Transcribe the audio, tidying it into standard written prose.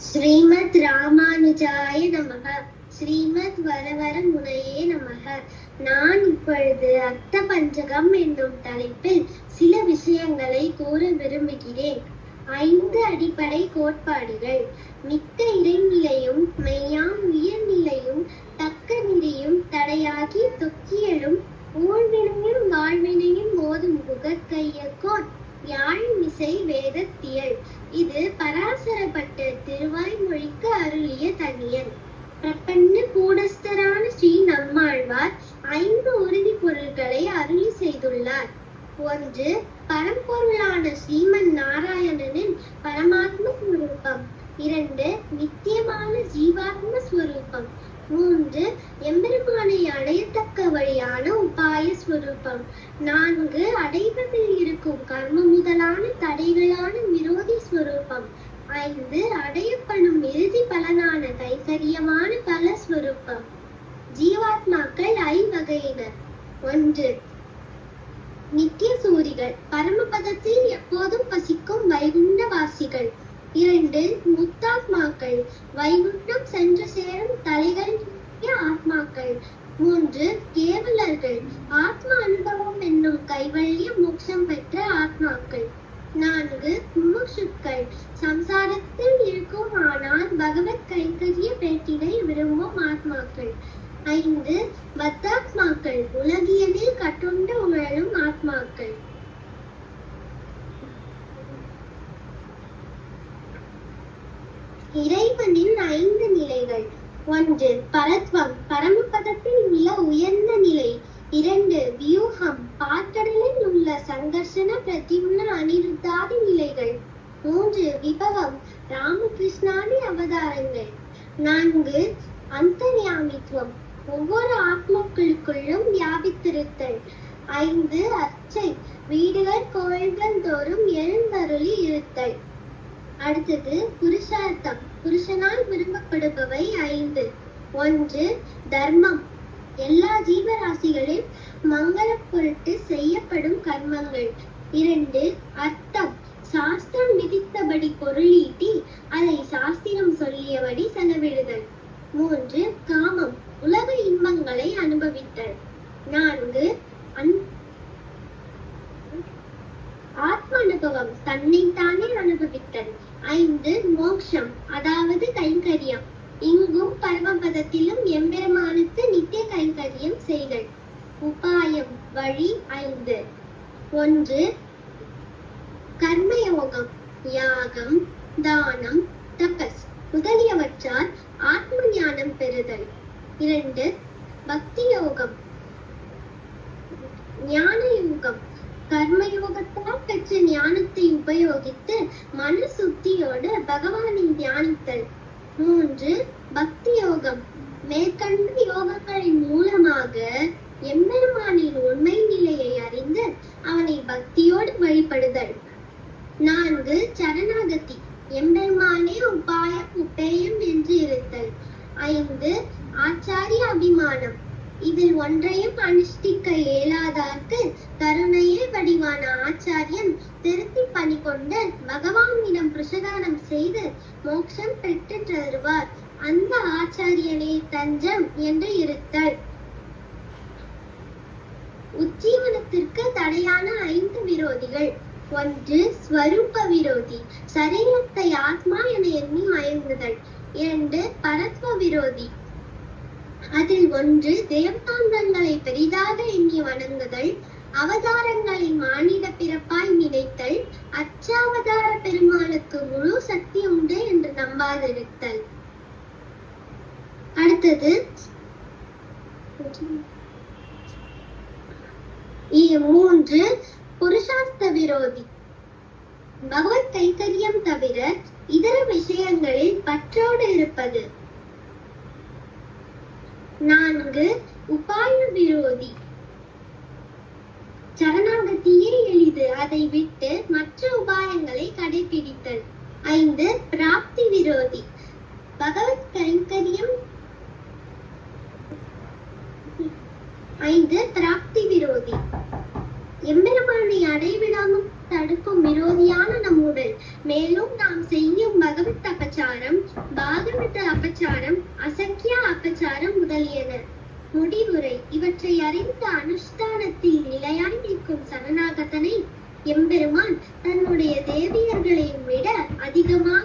ஸ்ரீமத் ராமானுஜாய நமக. ஸ்ரீமத் வரவர முனையே நமக. நான் இப்பொழுது அர்த்த பஞ்சகம் என்னும் தலைப்பில் சில விஷயங்களை கூற விரும்புகிறேன். 5 அடிப்படை கோட்பாடுகள். மிக்க இறைநிலையும் மெய்யாம் உயர்நிலையும் தக்க நிலையும் தடையாகி தொக்கியலும் ஊழ்வினையும் வாழ்வினையும் மோதும் புகற்கையக்கோன் யாழ்மிசை வேதத்தியல். இது பராசரப்பட்ட திருவாய்மொழிக்கு அருளிய தனியன். பிரபன்ன கூடஸ்தரான ஸ்ரீ நம்மாழ்வார் 5 உறுதி பொருட்களை அருளி செய்துள்ளார். 1. பரம்பொருளான ஸ்ரீமன் நாராயணனின் பரமாத்ம ஸ்வரூபம். 2. நித்தியமான ஜீவாத்ம ஸ்வரூபம். 3. எம்பெருமானை அடையத்தக்க வழியான உபாய ஸ்வரூபம். 4. அடைவதில் இருக்கும் கர்ம முதலான தடைகளான விரோதி ஸ்வரூபம். 5. அடையப்படும் இறுதி பலனான கைகரியமான பலஸ்வரூபம். ஜீவாத்மாக்கள் ஐவகையினர். 1. நித்திய சூரிகள், பரமபதத்தில் எப்போதும் வசிக்கும் வைகுண்டவாசிகள். 2. முத்தாத்மாக்கள், வைகுண்டம் சென்று சேரும் தலைகள் ஆத்மாக்கள். 3. கேவலர்கள், ஆத்ம அனுபவம் என்னும் கைவல்ய மோட்சம் பெற்ற ஆத்மாக்கள். 4. முமுட்சுக்கள், சம்சாரத்தில் இருக்கும் ஆனால் பகவத் கைங்கரிய பேட்டினை விரும்பும் ஆத்மாக்கள். 5. பத்தாத்மாக்கள், உலகியலில் கட்டுண்டு உழலும் ஆத்மாக்கள். இறைவனின் 5 நிலைகள். 1. பரத்வம், பரமபதத்தில் உள்ள உயர்ந்த நிலை. 2. வியூகம், பாற்கடலில் உள்ள சங்கர்ஷண பிரதியுள்ள அனிருத்தாதி நிலைகள். 3. விபவம், ராமகிருஷ்ணாதி அவதாரங்கள். 4. அந்தர்யாமித்துவம், ஒவ்வொரு ஆத்மாக்களுக்குள்ளும் வியாபித்திருத்தல். 5. அர்ச்சை, வீடுகள் கோயில்கள் தோறும் எழுந்தருளி இருத்தல். அடுத்தது புருஷார்த்தம், புருஷனால் விரும்பப்படுபவை 5. 1. தர்மம், எல்லா ஜீவராசிகளில் மங்கள பொருட்டு செய்யப்படும் கர்மங்கள். 2. அர்த்தம், சாஸ்திரம் விதித்தபடி பொருளீட்டி அதை சாஸ்திரம் சொல்லியபடி செலவிடுதல். 3. காமம், உலக இன்பங்களை அனுபவித்தல். 4. ஆத்ம அனுபவம், தன்னைத்தானே அனுபவித்தல். 5. மோக்ஷம், அதாவது கைங்கரியம், இங்கும் பரமபதத்திலும் எம்பெருமானுக்கு நித்திய கைங்கரியம் செய்தல். உபாயம், வழி 5. 1. கர்மயோகம், யாகம், தானம், தபஸ் முதலியவற்றால் ஆத்ம ஞானம் பெறுதல். 2. பக்தி யோகம், ஞான யோகம், கர்மயோகத்தால் பெற்ற ஞானத்தை உபயோகித்து மன சுத்தியோடு பகவானை தியானித்தல். 3. பக்தி யோகம், மேற்கண்ட யோகங்களின் மூலமாக எம்பெருமானின் உண்மை நிலையை அறிந்து அவனை பக்தியோடு வழிபடுதல். 4. சரணாகதி, எம்பெருமானே உபாயம் உபேயம் என்று இருத்தல். 5. ஆச்சாரிய அபிமானம், இதில் ஒன்றையும் அனுஷ்டிக்க இயலாதார்க்கு கருணையே வடிவான ஆச்சாரியன் திருத்தி பணி கொண்டு பகவானிடம் பிரசதானம் செய்து மோட்சம் பெற்று தருவார். அந்த ஆச்சாரியனே தஞ்சம் என்று இருத்தல். உஜ்ஜீவனத்திற்கு தடையான 5 விரோதிகள். 1. ஸ்வரூப விரோதி, சரீரத்தை ஆத்மா என எண்ணி மயங்குதல். 2. பரத்வ விரோதி, அதில் 1. தேவதாந்தங்களை பெரிதாக எண்ணி வணங்குதல், அவதாரங்களின் மானிட பிறப்பாய் நினைத்தல், அச்சாவதார பெருமாளுக்கு முழு சக்தி உண்டு என்று நம்பாதிருத்தல். அடுத்தது 3. புருஷார்த்த விரோதி, பகவத் கைங்கரியம் தவிர இதர விஷயங்களில் பற்றோடு இருப்பது. 4. உபாய விரோதி, சரணாகதியே எளிது, அதை விட்டு மற்ற உபாயங்களை கடைபிடித்தல். 5. பிராப்தி விரோதி, பகவத் கைங்கரியம். 5. பிராப்தி விரோதி, எம்பெருமானை அடைவிடாமல் தடுக்கும் விரோதியான நம் உடல் மேலும் நாம் செய்யும் பகவத் அபச்சாரம், பாகவத அபச்சாரம், அசக்கிய அபச்சாரம் முதலியன. முடிவுரை. இவற்றை அறிந்த அனுஷ்டானத்தில் நிலையாய் நிற்கும் சரணாகதனை எம்பெருமான் தன்னுடைய தேவியர்களையும் விட அதிகமாக